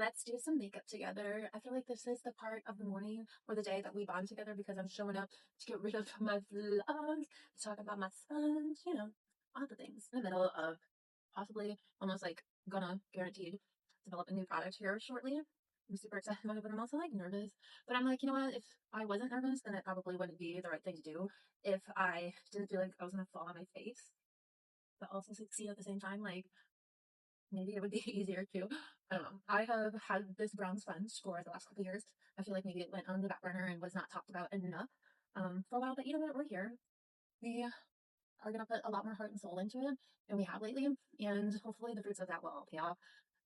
Let's do some makeup together. I feel like this is the part of the morning or the day that we bond together because I'm showing up to get rid of my vlogs, to talk about my sponge, all the things. In the middle of possibly almost like gonna guaranteed develop a new product here shortly. I'm super excited about it, but I'm also like nervous. But I'm like, you know what? If I wasn't nervous, then it probably wouldn't be the right thing to do. If I didn't feel like I was gonna fall on my face, but also succeed at the same time, like maybe it would be easier to, I don't know. I have had this brown sponge for the last couple of years. I feel like maybe it went on the back burner and was not talked about enough for a while, but you know what? We're here. We are going to put a lot more heart and soul into it, and we have lately, and hopefully the fruits of that will all pay off.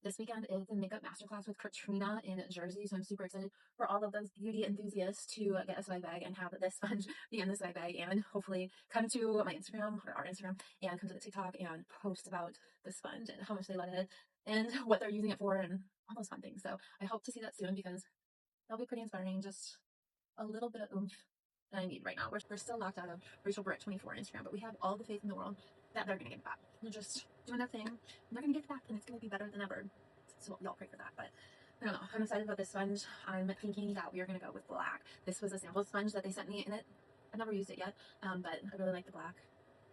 This weekend is the makeup masterclass with Katrina in Jersey, so I'm super excited for all of those beauty enthusiasts to get a swag bag and have this sponge be in the swag bag, and hopefully come to my Instagram or our Instagram and come to the TikTok and post about the sponge and how much they love it and what they're using it for and all those fun things. So I hope to see that soon because that'll be pretty inspiring. Just a little bit of oomph that I need right now. We're still locked out of RBritt 24 on Instagram, but we have all the faith in the world that they're going to get back. They're just doing their thing, and they're going to get back, and it's going to be better than ever. So y'all pray for that. But I don't know. I'm excited about this sponge. I'm thinking that we are going to go with black. This was a sample sponge that they sent me, and I've never used it yet, but I really like the black.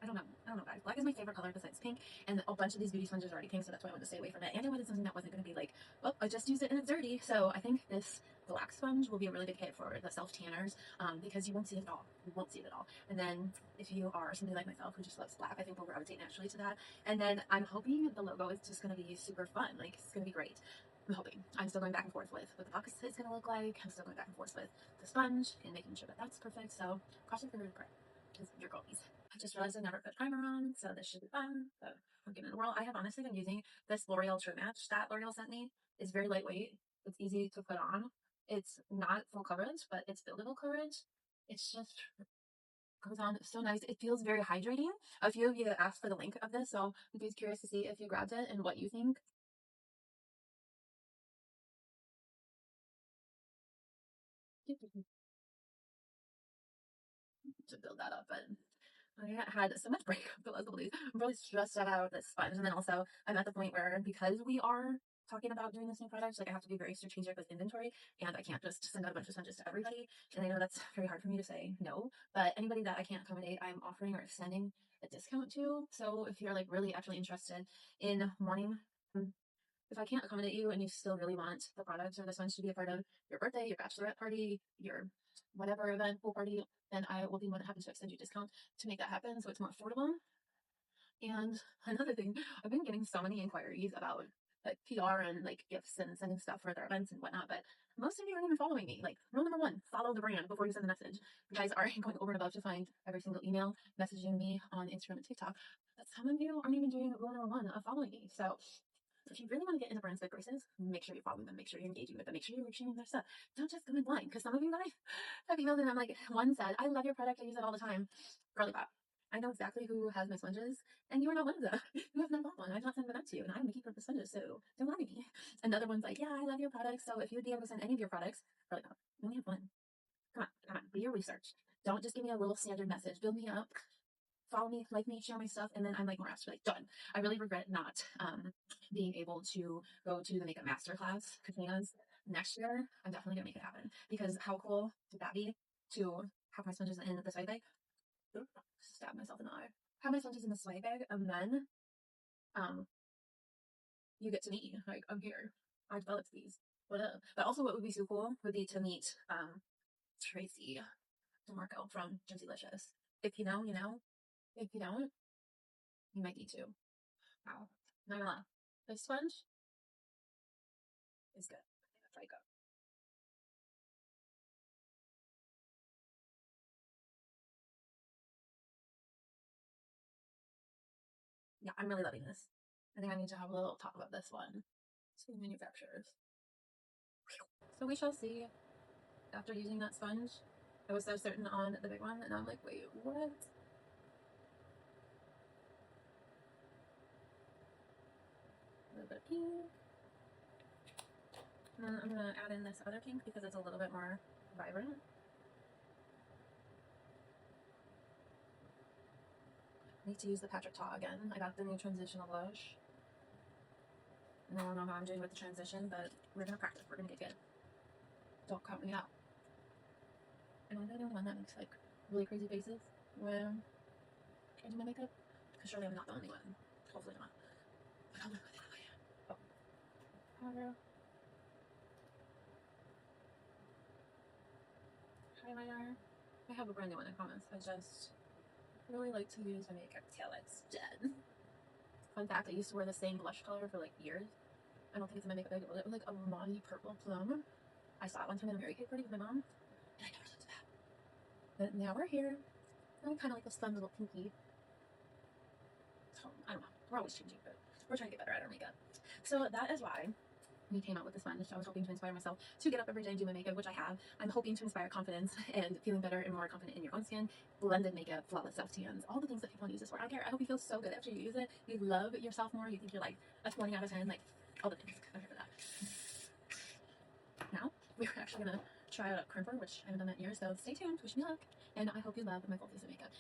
I don't know, guys. Black is my favorite color besides pink, and a bunch of these beauty sponges are already pink, so that's why I wanted to stay away from it. And I wanted something that wasn't going to be like, oh, I just used it and it's dirty. So I think this black sponge will be a really good hit for the self tanners because you won't see it at all. You won't see it at all. And then if you are somebody like myself who just loves black, I think we'll gravitate naturally to that. And then I'm hoping the logo is just going to be super fun. Like, it's going to be great. I'm hoping. I'm still going back and forth with what the box is going to look like. I'm still going back and forth with the sponge and making sure that that's perfect. So cross your fingers and pray because you're goldies. I just realized I never put primer on, so this should be fun. But I'm getting in the world. I have honestly been using this L'Oreal True Match that L'Oreal sent me. It's very lightweight. It's easy to put on. It's not full coverage, but it's buildable coverage. It's just goes on so nice. It feels very hydrating. A few of you asked for the link of this, so I'm just curious to see if you grabbed it and what you think. To build that up, but I had so much break the last couple days. I'm really stressed about this sponge, and then also I'm at the point where because we are talking about doing this new product, like I have to be very strategic with inventory, and I can't just send out a bunch of sponges to everybody. And I know that's very hard for me to say no, but anybody that I can't accommodate, I'm offering or extending a discount to. So if you're like really actually interested in wanting if I can't accommodate you and you still really want the product or the sponge to be a part of your birthday, your bachelorette party, your whatever event, pool party, then I will be more than happy to extend you a discount to make that happen so it's more affordable. And another thing, I've been getting so many inquiries about like PR and like gifts and sending stuff for their events and whatnot, but most of you aren't even following me. Like, rule number one, follow the brand before you send the message. You guys are going over and above to find every single email, messaging me on Instagram and TikTok. But some of you aren't even doing rule number one of following me. So if you really want to get into brands' good graces, make sure you're following them, make sure you're engaging with them, make sure you're reaching their stuff. Don't just go in blind, because some of you guys have emailed and I'm like, one said, I love your product, I use it all the time. Girly pop. I know exactly who has my sponges, and you are not one of them. You have not bought one. I've not sent them out to you, and I'm the keeper of the sponges, so don't lie to me. Another one's like, yeah, I love your products, so if you'd be able to send any of your products, girly pop, you only have one. Come on, do your research. Don't just give me a little standard message. Build me up, follow me, like me, share my stuff, and then I'm like more asked, like, done. I really regret not being able to go to the makeup masterclass, Katrina's, next year. I'm definitely gonna make it happen because how cool would that be to have my sponges in the swag bag? Stab myself in the eye. Have my sponges in the swag bag, and then um, you get to meet me. Like, I'm here. I developed these. What up? But also, what would be so cool would be to meet Tracy DeMarco from Jimsylicious. If you know, you know. If you don't, you might need to. Wow. Not gonna lie. This sponge is good. That's right, go. Yeah, I'm really loving this. I think I need to have a little talk about this one. So manufacturers. So we shall see after using that sponge. I was so certain on the big one, and I'm like, wait, what? A little bit of pink. And then I'm gonna add in this other pink because it's a little bit more vibrant. I need to use the Patrick Ta again. I got the new transitional blush. And I don't know how I'm doing with the transition, but we're gonna practice. We're gonna get good. Don't count me out. And I'm the only one that makes like really crazy faces when I do my makeup. Because surely I'm not the only one. Hopefully not. But I'll live with it how I am. Oh. Powder. Highlighter. I have a brand new one, I promise. I just really like to use my makeup till it's dead. Fun fact, I used to wear the same blush color for like years. I don't think it's in my makeup bag. It was like a mauve purple plum. I saw it one time at a Mary Kay party with my mom, and I never looked back. But now we're here. I'm kind of like this fun little pinky. So, I don't know. We're always changing, but we're trying to get better at our makeup. So that is why we came out with this sponge. I was hoping to inspire myself to get up every day and do my makeup, which I have. I'm hoping to inspire confidence and feeling better and more confident in your own skin. Blended makeup, flawless self-tans, all the things that people use this for. I don't care. I hope you feel so good after you use it. You love yourself more. You think you're like a 20 out of 10, like all the things. I'm here for that. Now, we're actually going to try out a crimper, which I haven't done that in years, so stay tuned. Wish me luck. And I hope you love my full face of makeup.